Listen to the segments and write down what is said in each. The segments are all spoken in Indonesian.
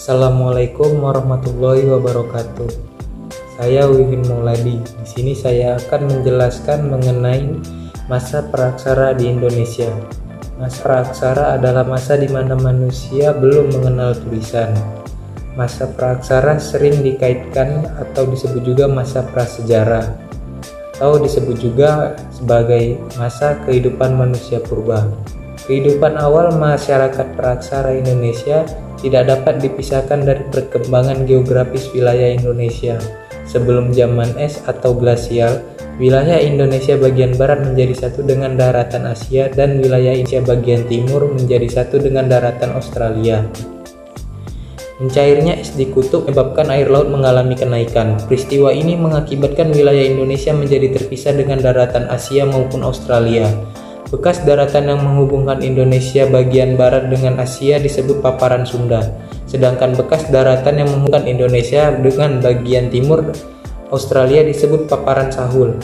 Assalamualaikum warahmatullahi wabarakatuh. Saya Wivin Mauladi. Di sini saya akan menjelaskan mengenai masa praaksara di Indonesia. Masa praaksara adalah masa di mana manusia belum mengenal tulisan. Masa praaksara sering dikaitkan atau disebut juga masa prasejarah, atau disebut juga sebagai masa kehidupan manusia purba. Kehidupan awal masyarakat praaksara Indonesia tidak dapat dipisahkan dari perkembangan geografis wilayah Indonesia. Sebelum zaman es atau glasial, wilayah Indonesia bagian barat menjadi satu dengan daratan Asia dan wilayah Indonesia bagian timur menjadi satu dengan daratan Australia. Mencairnya es di kutub menyebabkan air laut mengalami kenaikan. Peristiwa ini mengakibatkan wilayah Indonesia menjadi terpisah dengan daratan Asia maupun Australia. Bekas daratan yang menghubungkan Indonesia bagian barat dengan Asia disebut paparan Sunda, sedangkan bekas daratan yang menghubungkan Indonesia dengan bagian timur Australia disebut paparan Sahul.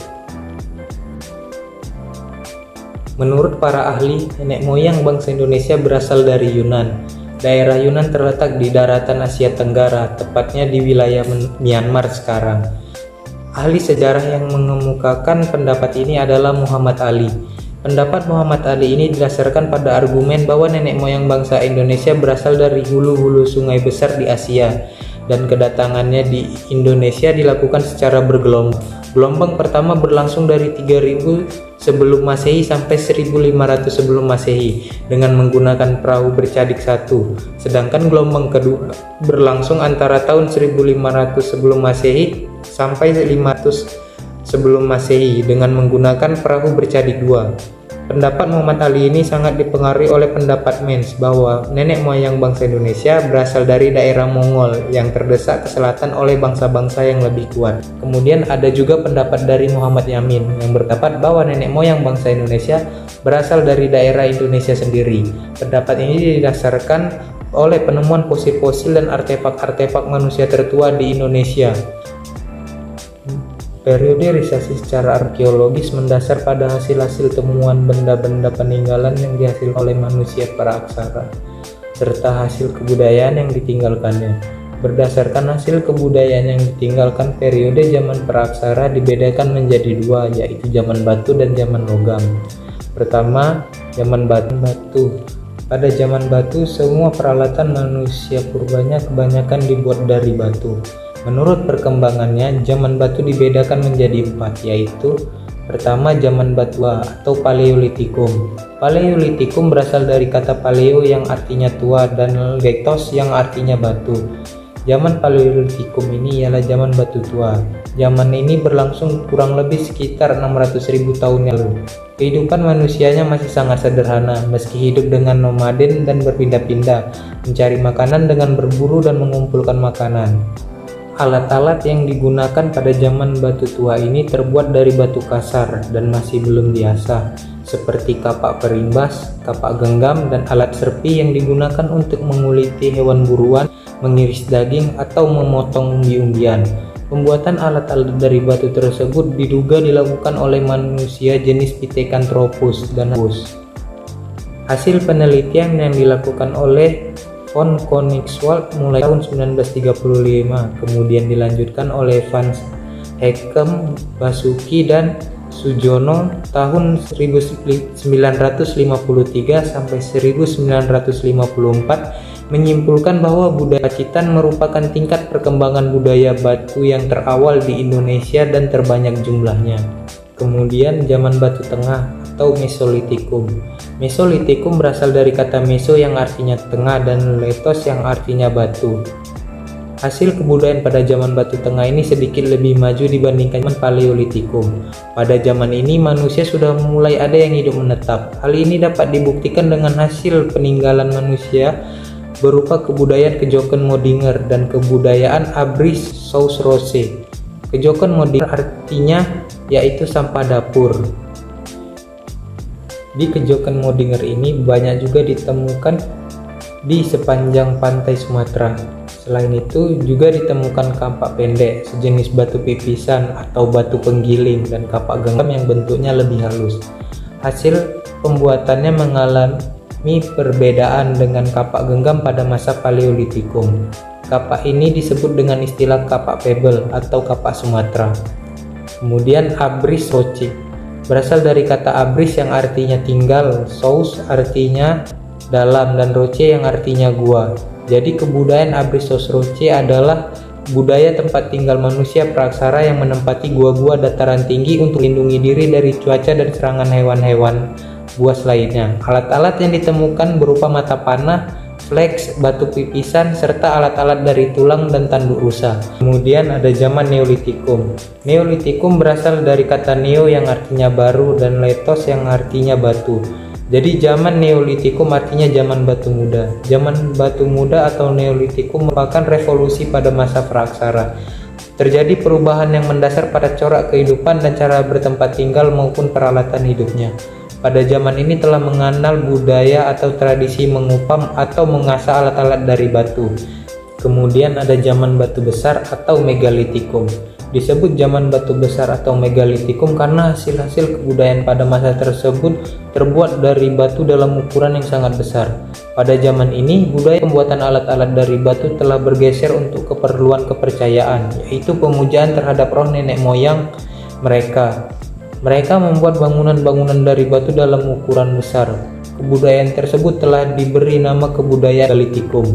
Menurut para ahli, nenek moyang bangsa Indonesia berasal dari Yunan. Daerah Yunan terletak di daratan Asia Tenggara, tepatnya di wilayah Myanmar sekarang. Ahli sejarah yang mengemukakan pendapat ini adalah Muhammad Ali. Pendapat Muhammad Ali ini didasarkan pada argumen bahwa nenek moyang bangsa Indonesia berasal dari hulu-hulu sungai besar di Asia dan kedatangannya di Indonesia dilakukan secara bergelombang. Gelombang pertama berlangsung dari 3000 sebelum Masehi sampai 1500 sebelum Masehi dengan menggunakan perahu bercadik satu. Sedangkan gelombang kedua berlangsung antara tahun 1500 sebelum Masehi sampai 500 sebelum Masehi dengan menggunakan perahu bercadik dua. Pendapat Muhammad Ali ini sangat dipengaruhi oleh pendapat Mens bahwa nenek moyang bangsa Indonesia berasal dari daerah Mongol yang terdesak ke selatan oleh bangsa-bangsa yang lebih kuat. Kemudian ada juga pendapat dari Muhammad Yamin yang berpendapat bahwa nenek moyang bangsa Indonesia berasal dari daerah Indonesia sendiri. Pendapat ini didasarkan oleh penemuan fosil-fosil dan artefak-artefak manusia tertua di Indonesia. Periodisasi secara arkeologis mendasar pada hasil-hasil temuan benda-benda peninggalan yang dihasilkan oleh manusia praaksara, serta hasil kebudayaan yang ditinggalkannya. Berdasarkan hasil kebudayaan yang ditinggalkan, periode zaman praaksara dibedakan menjadi dua, yaitu zaman batu dan zaman logam. Pertama, zaman batu. Pada zaman batu, semua peralatan manusia purbanya kebanyakan dibuat dari batu. Menurut perkembangannya, zaman batu dibedakan menjadi 4, yaitu pertama zaman batu atau Paleolitikum. Paleolitikum berasal dari kata paleo yang artinya tua dan litos yang artinya batu. Zaman Paleolitikum ini ialah zaman batu tua. Zaman ini berlangsung kurang lebih sekitar 600.000 tahun yang lalu. Kehidupan manusianya masih sangat sederhana, meski hidup dengan nomaden dan berpindah-pindah, mencari makanan dengan berburu dan mengumpulkan makanan. Alat-alat yang digunakan pada zaman batu tua ini terbuat dari batu kasar dan masih belum diasah, seperti kapak perimbas, kapak genggam, dan alat serpi yang digunakan untuk menguliti hewan buruan, mengiris daging, atau memotong umbi-umbian. Pembuatan alat-alat dari batu tersebut diduga dilakukan oleh manusia jenis Pithecanthropus dan Homo. Hasil penelitian yang dilakukan oleh von Koenigswald mulai tahun 1935, kemudian dilanjutkan oleh Van Heckem, Basuki, dan Sujono tahun 1953 sampai 1954 menyimpulkan bahwa budaya Pacitan merupakan tingkat perkembangan budaya batu yang terawal di Indonesia dan terbanyak jumlahnya. Kemudian zaman batu tengah atau Mesolitikum. Mesolitikum berasal dari kata meso yang artinya tengah dan litos yang artinya batu. Hasil kebudayaan pada zaman batu tengah ini sedikit lebih maju dibandingkan zaman Paleolitikum. Pada zaman ini manusia sudah mulai ada yang hidup menetap. Hal ini dapat dibuktikan dengan hasil peninggalan manusia berupa kebudayaan Kejoken Modinger dan kebudayaan Abris Sausrose. Kejoken Modinger artinya yaitu sampah dapur. Di Kejoken Modinger ini banyak juga ditemukan di sepanjang pantai Sumatera. Selain itu juga ditemukan kapak pendek, sejenis batu pipisan atau batu penggiling, dan kapak genggam yang bentuknya lebih halus. Hasil pembuatannya mengalami perbedaan dengan kapak genggam pada masa Paleolitikum. Kapak ini disebut dengan istilah kapak pebble atau kapak Sumatera. Kemudian abris roche berasal dari kata abris yang artinya tinggal, sous artinya dalam, dan roche yang artinya gua. Jadi kebudayaan abris sous roche adalah budaya tempat tinggal manusia praaksara yang menempati gua-gua dataran tinggi untuk melindungi diri dari cuaca dan serangan hewan-hewan buas lainnya. Alat-alat yang ditemukan berupa mata panah, flex, batu pipisan, serta alat-alat dari tulang dan tanduk rusa. Kemudian ada zaman Neolitikum. Neolitikum berasal dari kata neo yang artinya baru dan litos yang artinya batu. Jadi zaman Neolitikum artinya zaman batu muda. Zaman batu muda atau Neolitikum merupakan revolusi pada masa praaksara. Terjadi perubahan yang mendasar pada corak kehidupan dan cara bertempat tinggal maupun peralatan hidupnya. Pada zaman ini telah mengenal budaya atau tradisi mengupam atau mengasah alat-alat dari batu. Kemudian ada zaman batu besar atau megalitikum. Disebut zaman batu besar atau megalitikum karena hasil-hasil kebudayaan pada masa tersebut terbuat dari batu dalam ukuran yang sangat besar. Pada zaman ini, budaya pembuatan alat-alat dari batu telah bergeser untuk keperluan kepercayaan, yaitu pemujaan terhadap roh nenek moyang mereka. Mereka membuat bangunan-bangunan dari batu dalam ukuran besar. Kebudayaan tersebut telah diberi nama kebudayaan megalitikum.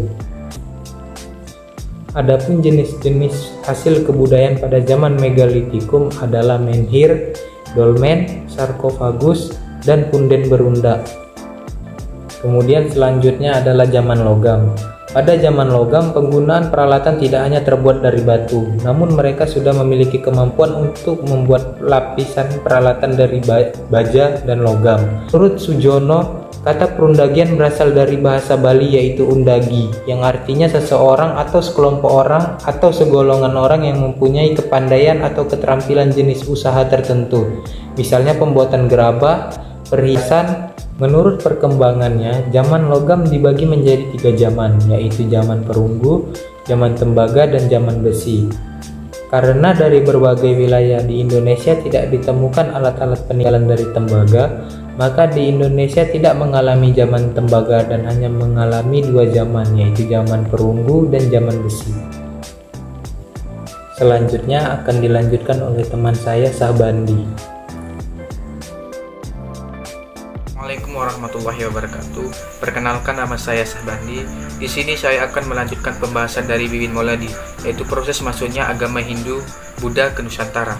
Adapun jenis-jenis hasil kebudayaan pada zaman megalitikum adalah menhir, dolmen, sarkofagus, dan punden berunda. Kemudian selanjutnya adalah zaman logam. Pada zaman logam, penggunaan peralatan tidak hanya terbuat dari batu, namun mereka sudah memiliki kemampuan untuk membuat lapisan peralatan dari baja dan logam. Menurut Sujono, kata perundagian berasal dari bahasa Bali yaitu undagi, yang artinya seseorang atau sekelompok orang atau segolongan orang yang mempunyai kepandaian atau keterampilan jenis usaha tertentu, misalnya pembuatan gerabah, perhiasan. Menurut perkembangannya, zaman logam dibagi menjadi 3 zaman, yaitu zaman perunggu, zaman tembaga, dan zaman besi. Karena dari berbagai wilayah di Indonesia tidak ditemukan alat-alat peninggalan dari tembaga, maka di Indonesia tidak mengalami zaman tembaga dan hanya mengalami 2 zaman, yaitu zaman perunggu dan zaman besi. Selanjutnya akan dilanjutkan oleh teman saya Sahbandi. Assalamualaikum warahmatullahi wabarakatuh. Perkenalkan, nama saya Sahbandi. Di sini saya akan melanjutkan pembahasan dari Wiwin Mauladi, yaitu proses masuknya agama Hindu Buddha ke Nusantara.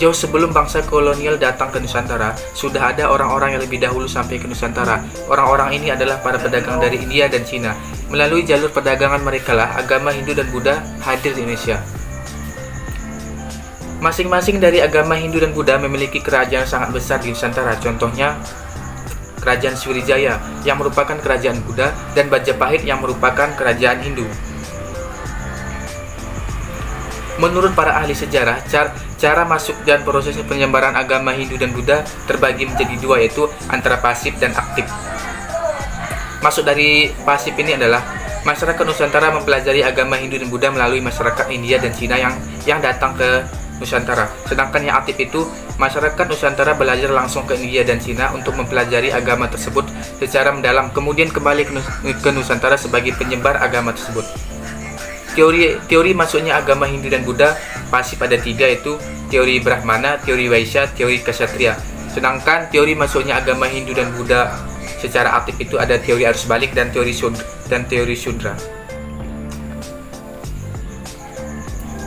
Jauh sebelum bangsa kolonial datang ke Nusantara, sudah ada orang-orang yang lebih dahulu sampai ke Nusantara. Orang-orang ini adalah para pedagang dari India dan Cina. Melalui jalur perdagangan mereka lah agama Hindu dan Buddha hadir di Indonesia. Masing-masing dari agama Hindu dan Buddha memiliki kerajaan sangat besar di Nusantara. Contohnya, Kerajaan Sriwijaya yang merupakan kerajaan Buddha dan Majapahit yang merupakan kerajaan Hindu. Menurut para ahli sejarah, cara masuk dan proses penyebaran agama Hindu dan Buddha terbagi menjadi 2, yaitu antara pasif dan aktif. Masuk dari pasif ini adalah masyarakat Nusantara mempelajari agama Hindu dan Buddha melalui masyarakat India dan Cina yang datang ke Nusantara. Sedangkan yang aktif itu, masyarakat Nusantara belajar langsung ke India dan Cina untuk mempelajari agama tersebut secara mendalam, kemudian kembali ke Nusantara sebagai penyebar agama tersebut. Teori masuknya agama Hindu dan Buddha pasif ada 3, yaitu teori Brahmana, teori Vaishya, teori Kshatriya. Sedangkan teori masuknya agama Hindu dan Buddha secara aktif itu ada teori arus balik dan teori Shudra.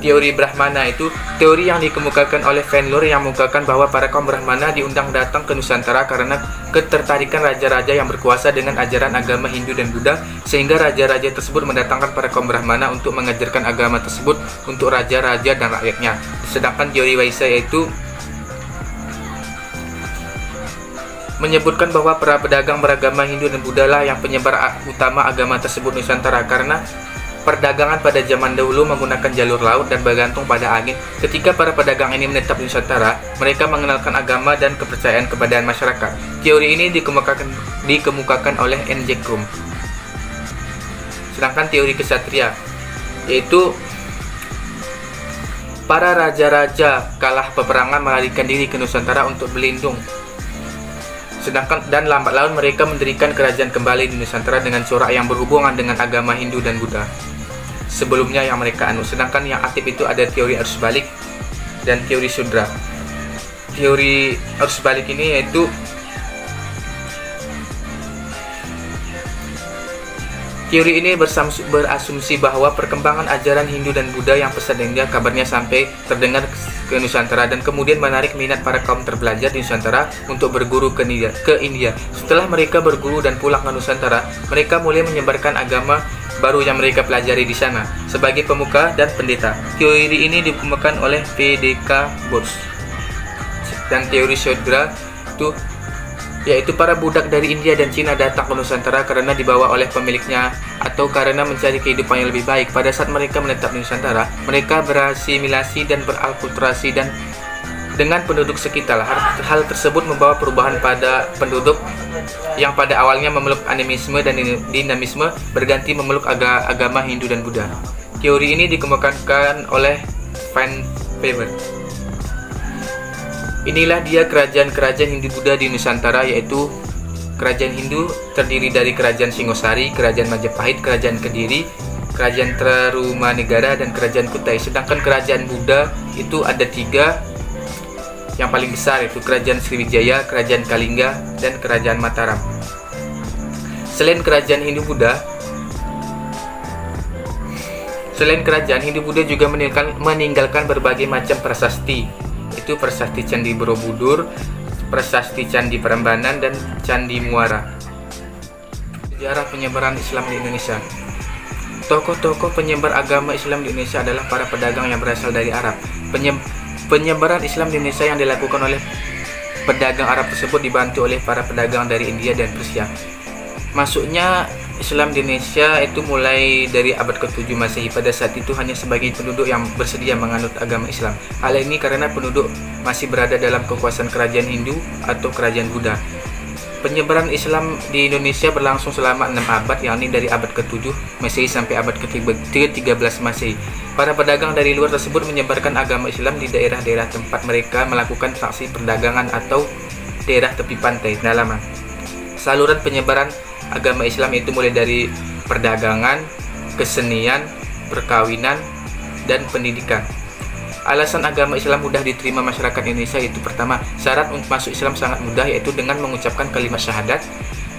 Teori Brahmana itu teori yang dikemukakan oleh Van Loor yang mengungkapkan bahwa para kaum Brahmana diundang datang ke Nusantara karena ketertarikan raja-raja yang berkuasa dengan ajaran agama Hindu dan Buddha, sehingga raja-raja tersebut mendatangkan para kaum Brahmana untuk mengajarkan agama tersebut untuk raja-raja dan rakyatnya. Sedangkan teori Vaishya yaitu menyebutkan bahwa para pedagang beragama Hindu dan Buddha lah yang penyebar utama agama tersebut Nusantara, karena perdagangan pada zaman dahulu menggunakan jalur laut dan bergantung pada angin. Ketika para pedagang ini menetap di Nusantara, mereka mengenalkan agama dan kepercayaan kepada masyarakat. Teori ini dikemukakan oleh N.J. Krum. Sedangkan teori Kshatriya yaitu para raja-raja kalah peperangan melarikan diri ke Nusantara untuk berlindung. Sedangkan dan lambat laun mereka mendirikan kerajaan kembali di Nusantara dengan corak yang berhubungan dengan agama Hindu dan Buddha sebelumnya yang mereka anut. Sedangkan yang aktif itu ada teori arus balik dan teori Sudra. Teori arus balik ini yaitu teori ini berasumsi bahwa perkembangan ajaran Hindu dan Buddha yang pesat India kabarnya sampai terdengar ke Nusantara dan kemudian menarik minat para kaum terpelajar di Nusantara untuk berguru ke India. Setelah mereka berguru dan pulang ke Nusantara, mereka mulai menyebarkan agama baru yang mereka pelajari di sana sebagai pemuka dan pendeta. Teori ini dikemukakan oleh P.D.K. Bose. Dan teori Sudra itu yaitu para budak dari India dan Cina datang ke Nusantara karena dibawa oleh pemiliknya atau karena mencari kehidupan yang lebih baik. Pada saat mereka menetap di Nusantara, mereka berasimilasi dan beralkulturasi dan dengan penduduk sekitar. Hal tersebut membawa perubahan pada penduduk yang pada awalnya memeluk animisme dan dinamisme berganti memeluk agama Hindu dan Buddha. Teori ini dikemukakan oleh Van Weber. Inilah dia kerajaan-kerajaan Hindu-Buddha di Nusantara, yaitu kerajaan Hindu terdiri dari kerajaan Singosari, kerajaan Majapahit, kerajaan Kediri, kerajaan Tarumanegara, dan kerajaan Kutai. Sedangkan kerajaan Buddha itu ada 3 yang paling besar, yaitu kerajaan Sriwijaya, kerajaan Kalingga, dan kerajaan Mataram. Selain kerajaan Hindu-Buddha juga meninggalkan berbagai macam prasasti. Itu prasasti Candi Borobudur, prasasti Candi Prambanan, dan Candi Muara. Sejarah penyebaran Islam di Indonesia. Tokoh-tokoh penyebar agama Islam di Indonesia adalah para pedagang yang berasal dari Arab. Penyebaran Islam di Indonesia yang dilakukan oleh pedagang Arab tersebut dibantu oleh para pedagang dari India dan Persia. Masuknya Islam di Indonesia itu mulai dari abad ke-7 Masehi. Pada saat itu hanya sebagian penduduk yang bersedia menganut agama Islam. Hal ini karena penduduk masih berada dalam kekuasaan kerajaan Hindu atau kerajaan Buddha. Penyebaran Islam di Indonesia berlangsung selama 6 abad, yakni dari abad ke-7 Masehi sampai abad ke-13 Masehi. Para pedagang dari luar tersebut menyebarkan agama Islam di daerah-daerah tempat mereka melakukan transaksi perdagangan atau daerah tepi pantai, dalaman. Saluran penyebaran agama Islam itu mulai dari perdagangan, kesenian, perkawinan, dan pendidikan. Alasan agama Islam mudah diterima masyarakat Indonesia itu pertama, syarat untuk masuk Islam sangat mudah, yaitu dengan mengucapkan kalimat syahadat.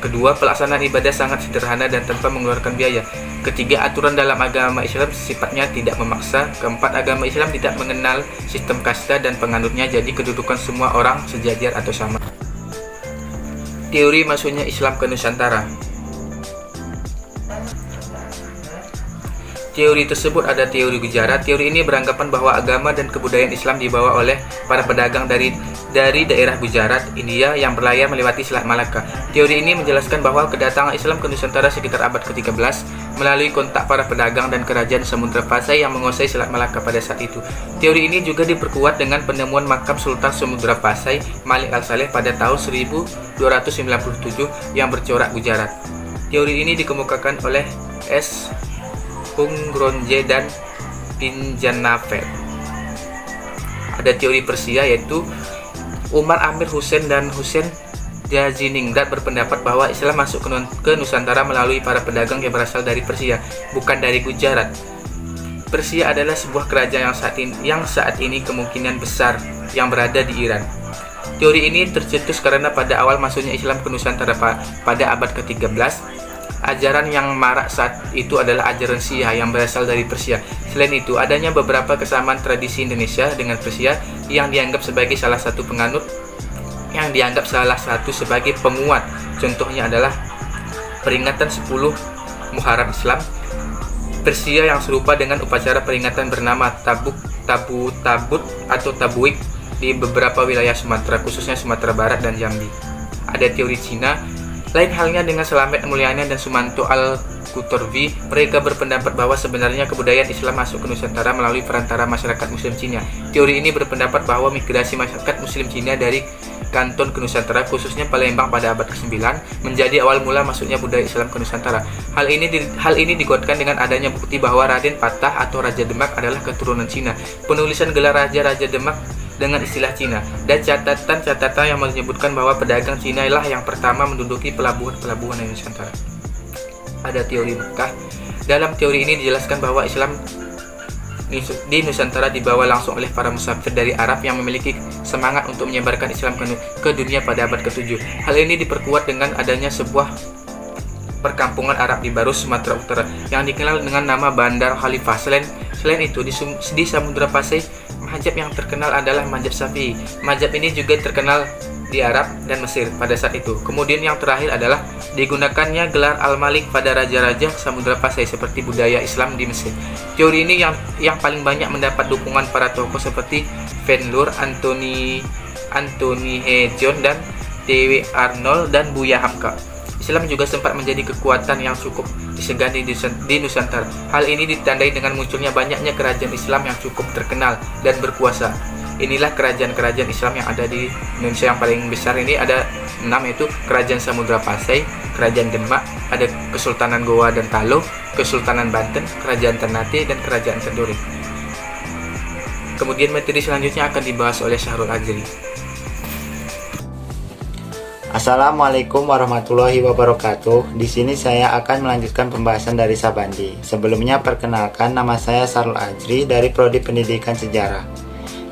Kedua, pelaksanaan ibadah sangat sederhana dan tanpa mengeluarkan biaya. Ketiga, aturan dalam agama Islam sifatnya tidak memaksa. Keempat, agama Islam tidak mengenal sistem kasta dan penganutnya, jadi kedudukan semua orang sejajar atau sama. Teori masuknya Islam ke Nusantara. Teori tersebut ada teori Gujarat. Teori ini beranggapan bahwa agama dan kebudayaan Islam dibawa oleh para pedagang dari daerah Gujarat, India yang berlayar melewati Selat Malaka. Teori ini menjelaskan bahwa kedatangan Islam ke Nusantara sekitar abad ke-13 melalui kontak para pedagang dan kerajaan Samudra Pasai yang menguasai Selat Malaka pada saat itu. Teori ini juga diperkuat dengan penemuan makam Sultan Samudra Pasai, Malik Al-Saleh pada tahun 1297 yang bercorak Gujarat. Teori ini dikemukakan oleh S. Hungronje dan Pinjanaver. Ada teori Persia, yaitu Umar Amir Hussein dan Hussein Jaziningrat berpendapat bahwa Islam masuk ke Nusantara melalui para pedagang yang berasal dari Persia, bukan dari Gujarat. Persia adalah sebuah kerajaan yang saat ini kemungkinan besar yang berada di Iran. Teori ini tercetus karena pada awal masuknya Islam ke Nusantara pada abad ke-13, ajaran yang marak saat itu adalah ajaran Syiah yang berasal dari Persia. Selain itu, adanya beberapa kesamaan tradisi Indonesia dengan Persia yang dianggap sebagai salah satu sebagai penguat. Contohnya adalah peringatan 10 Muharram Islam Persia yang serupa dengan upacara peringatan bernama Tabut atau Tabuik di beberapa wilayah Sumatera, khususnya Sumatera Barat dan Jambi. Ada teori Cina. Lain halnya dengan Slamet Mulyana dan Sumanto Al-Qutorvi, mereka berpendapat bahwa sebenarnya kebudayaan Islam masuk ke Nusantara melalui perantara masyarakat Muslim Cina. Teori ini berpendapat bahwa migrasi masyarakat Muslim Cina dari Kanton ke Nusantara, khususnya Palembang pada abad ke-9, menjadi awal mula masuknya budaya Islam ke Nusantara. Hal ini dikuatkan dengan adanya bukti bahwa Raden Patah atau Raja Demak adalah keturunan Cina. Penulisan gelar Raja Demak dengan istilah Cina, dan catatan-catatan yang menyebutkan bahwa pedagang Cina lah yang pertama menduduki pelabuhan-pelabuhan di Nusantara. Ada teori Mekah. Dalam teori ini dijelaskan bahwa Islam di Nusantara dibawa langsung oleh para musafir dari Arab yang memiliki semangat untuk menyebarkan Islam ke dunia pada abad ke-7. Hal ini diperkuat dengan adanya sebuah perkampungan Arab di Barus, Sumatera Utara yang dikenal dengan nama Bandar Khalifah. Selain itu, di Samudra Pasai, mazhab yang terkenal adalah mazhab Syafi'i. Mazhab ini juga terkenal di Arab dan Mesir pada saat itu. Kemudian yang terakhir adalah digunakannya gelar Al-Malik pada raja-raja Samudra Pasai seperti budaya Islam di Mesir. Teori ini yang paling banyak mendapat dukungan para tokoh seperti Van Loor, Anthony John dan T.W. Arnold dan Buya Hamka. Islam juga sempat menjadi kekuatan yang cukup disegani di Nusantara. Hal ini ditandai dengan munculnya banyaknya kerajaan Islam yang cukup terkenal dan berkuasa. Inilah kerajaan-kerajaan Islam yang ada di Indonesia. Yang paling besar ini ada 6, yaitu Kerajaan Samudra Pasai, Kerajaan Demak, ada Kesultanan Goa dan Talo, Kesultanan Banten, Kerajaan Ternate, dan Kerajaan Kenduri. Kemudian materi selanjutnya akan dibahas oleh Syahrul Azri. Assalamualaikum warahmatullahi wabarakatuh. Di sini saya akan melanjutkan pembahasan dari Sabandi. Sebelumnya perkenalkan, nama saya Syahrul Azri dari Prodi Pendidikan Sejarah.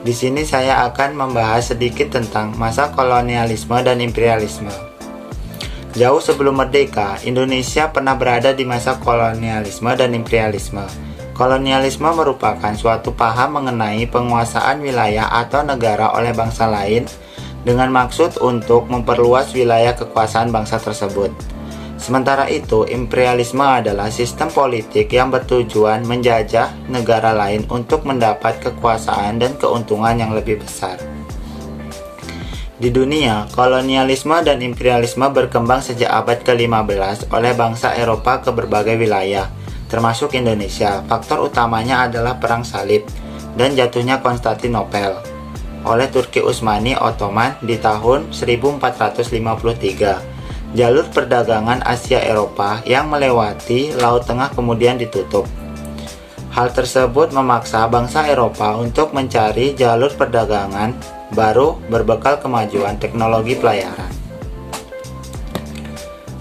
Di sini saya akan membahas sedikit tentang masa kolonialisme dan imperialisme. Jauh sebelum merdeka, Indonesia pernah berada di masa kolonialisme dan imperialisme. Kolonialisme merupakan suatu paham mengenai penguasaan wilayah atau negara oleh bangsa lain dengan maksud untuk memperluas wilayah kekuasaan bangsa tersebut. Sementara itu, imperialisme adalah sistem politik yang bertujuan menjajah negara lain untuk mendapat kekuasaan dan keuntungan yang lebih besar. Di dunia, kolonialisme dan imperialisme berkembang sejak abad ke-15 oleh bangsa Eropa ke berbagai wilayah, termasuk Indonesia. Faktor utamanya adalah Perang Salib dan jatuhnya Konstantinopel oleh Turki Utsmani Ottoman di tahun 1453. Jalur perdagangan Asia Eropa yang melewati Laut Tengah kemudian ditutup. Hal tersebut memaksa bangsa Eropa untuk mencari jalur perdagangan baru berbekal kemajuan teknologi pelayaran.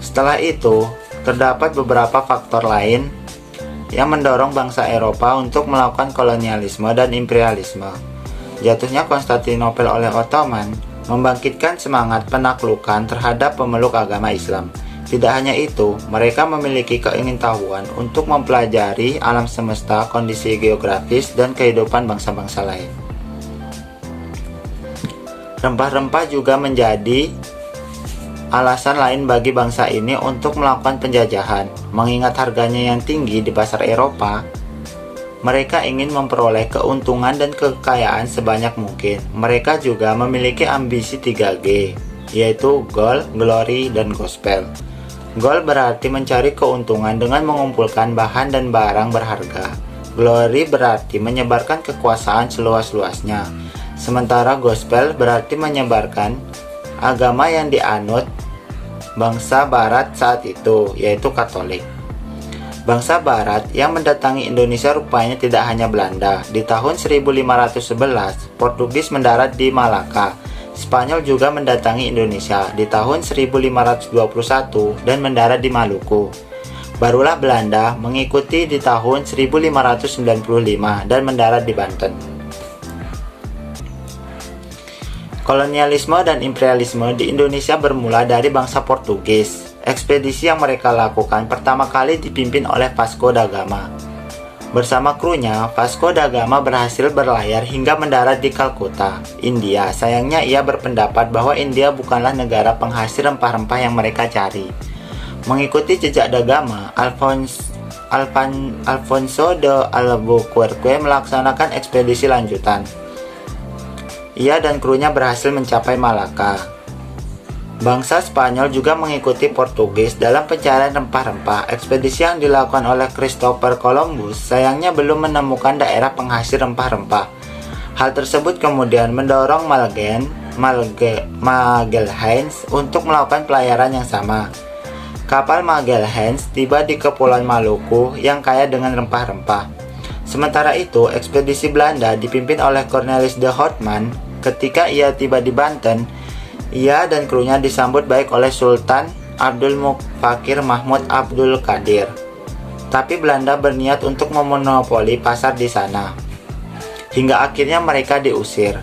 Setelah itu, terdapat beberapa faktor lain yang mendorong bangsa Eropa untuk melakukan kolonialisme dan imperialisme. Jatuhnya Konstantinopel oleh Ottoman membangkitkan semangat penaklukan terhadap pemeluk agama Islam. Tidak hanya itu, mereka memiliki keingintahuan untuk mempelajari alam semesta, kondisi geografis, dan kehidupan bangsa-bangsa lain. Rempah-rempah juga menjadi alasan lain bagi bangsa ini untuk melakukan penjajahan. Mengingat harganya yang tinggi di pasar Eropa, mereka ingin memperoleh keuntungan dan kekayaan sebanyak mungkin. Mereka juga memiliki ambisi 3G, yaitu Gold, Glory, dan Gospel. Gold berarti mencari keuntungan dengan mengumpulkan bahan dan barang berharga. Glory berarti menyebarkan kekuasaan seluas-luasnya. Sementara Gospel berarti menyebarkan agama yang dianut bangsa Barat saat itu, yaitu Katolik. Bangsa Barat yang mendatangi Indonesia rupanya tidak hanya Belanda. Di tahun 1511, Portugis mendarat di Malaka. Spanyol juga mendatangi Indonesia di tahun 1521 dan mendarat di Maluku. Barulah Belanda mengikuti di tahun 1595 dan mendarat di Banten. Kolonialisme dan imperialisme di Indonesia bermula dari bangsa Portugis. Ekspedisi yang mereka lakukan pertama kali dipimpin oleh Vasco da Gama. Bersama krunya, Vasco da Gama berhasil berlayar hingga mendarat di Kalkuta, India. Sayangnya ia berpendapat bahwa India bukanlah negara penghasil rempah-rempah yang mereka cari. Mengikuti jejak da Gama, Alfonso de Albuquerque melaksanakan ekspedisi lanjutan. Ia dan krunya berhasil mencapai Malaka. Bangsa Spanyol juga mengikuti Portugis dalam pencarian rempah-rempah. Ekspedisi yang dilakukan oleh Christopher Columbus sayangnya belum menemukan daerah penghasil rempah-rempah. Hal tersebut kemudian mendorong Magalhaens untuk melakukan pelayaran yang sama. Kapal Magalhaens tiba di Kepulauan Maluku yang kaya dengan rempah-rempah. Sementara itu, ekspedisi Belanda dipimpin oleh Cornelis de Houtman Ketika ia tiba di Banten, ia dan krunya disambut baik oleh Sultan Abdul Mufakir Mahmud Abdul Qadir. Tapi Belanda berniat untuk memonopoli pasar di sana, hingga akhirnya mereka diusir.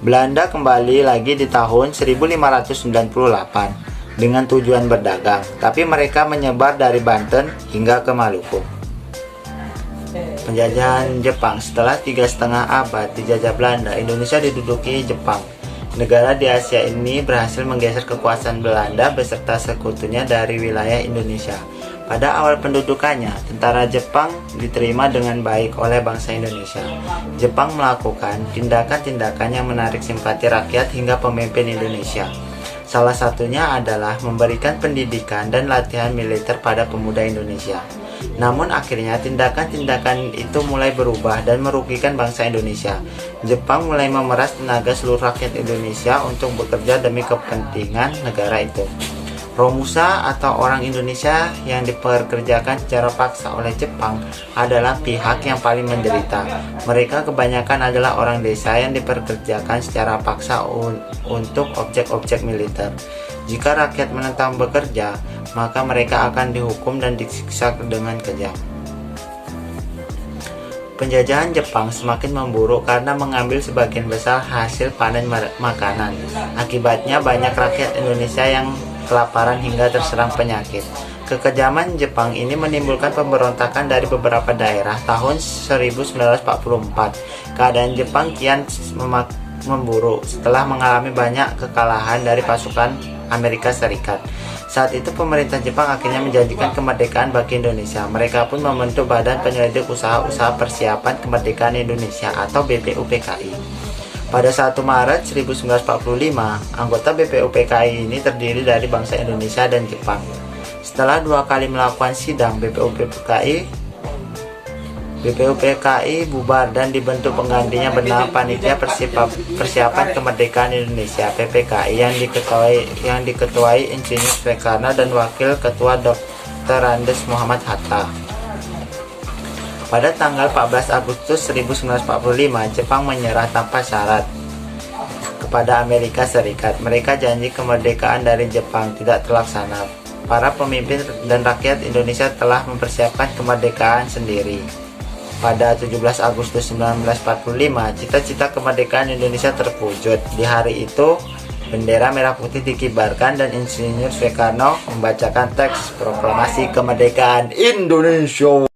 Belanda kembali lagi di tahun 1598 dengan tujuan berdagang, tapi mereka menyebar dari Banten hingga ke Maluku. Penjajahan Jepang. Setelah 3,5 abad dijajah Belanda, Indonesia diduduki Jepang. Negara di Asia ini berhasil menggeser kekuasaan Belanda beserta sekutunya dari wilayah Indonesia. Pada awal pendudukannya, tentara Jepang diterima dengan baik oleh bangsa Indonesia. Jepang melakukan tindakan-tindakan yang menarik simpati rakyat hingga pemimpin Indonesia. Salah satunya adalah memberikan pendidikan dan latihan militer pada pemuda Indonesia. Namun akhirnya tindakan-tindakan itu mulai berubah dan merugikan bangsa Indonesia. Jepang mulai memeras tenaga seluruh rakyat Indonesia untuk bekerja demi kepentingan negara itu. Romusa atau orang Indonesia yang dipekerjakan secara paksa oleh Jepang adalah pihak yang paling menderita. Mereka kebanyakan adalah orang desa yang dipekerjakan secara paksa untuk objek-objek militer. Jika rakyat menentang bekerja, maka mereka akan dihukum dan disiksa dengan kejam. Penjajahan Jepang semakin memburuk karena mengambil sebagian besar hasil panen makanan. Akibatnya banyak rakyat Indonesia yang kelaparan hingga terserang penyakit. Kekejaman Jepang ini menimbulkan pemberontakan dari beberapa daerah. Tahun 1944, keadaan Jepang kian memburuk setelah mengalami banyak kekalahan dari pasukan Amerika Serikat. Saat itu pemerintah Jepang akhirnya menjanjikan kemerdekaan bagi Indonesia. Mereka pun membentuk Badan Penyelidik Usaha-Usaha Persiapan Kemerdekaan Indonesia atau BPUPKI. Pada 1 Maret 1945, anggota BPUPKI ini terdiri dari bangsa Indonesia dan Jepang. Setelah 2 kali melakukan sidang, BPUPKI bubar dan dibentuk penggantinya bernama Panitia Persiapan Kemerdekaan Indonesia (PPKI) yang diketuai Insinyur Soekarno dan Wakil Ketua Dr. Andes Muhammad Hatta. Pada tanggal 14 Agustus 1945, Jepang menyerah tanpa syarat kepada Amerika Serikat. Mereka janji kemerdekaan dari Jepang tidak terlaksana. Para pemimpin dan rakyat Indonesia telah mempersiapkan kemerdekaan sendiri. Pada 17 Agustus 1945, cita-cita kemerdekaan Indonesia terwujud. Di hari itu, bendera merah putih dikibarkan dan Insinyur Soekarno membacakan teks proklamasi kemerdekaan Indonesia.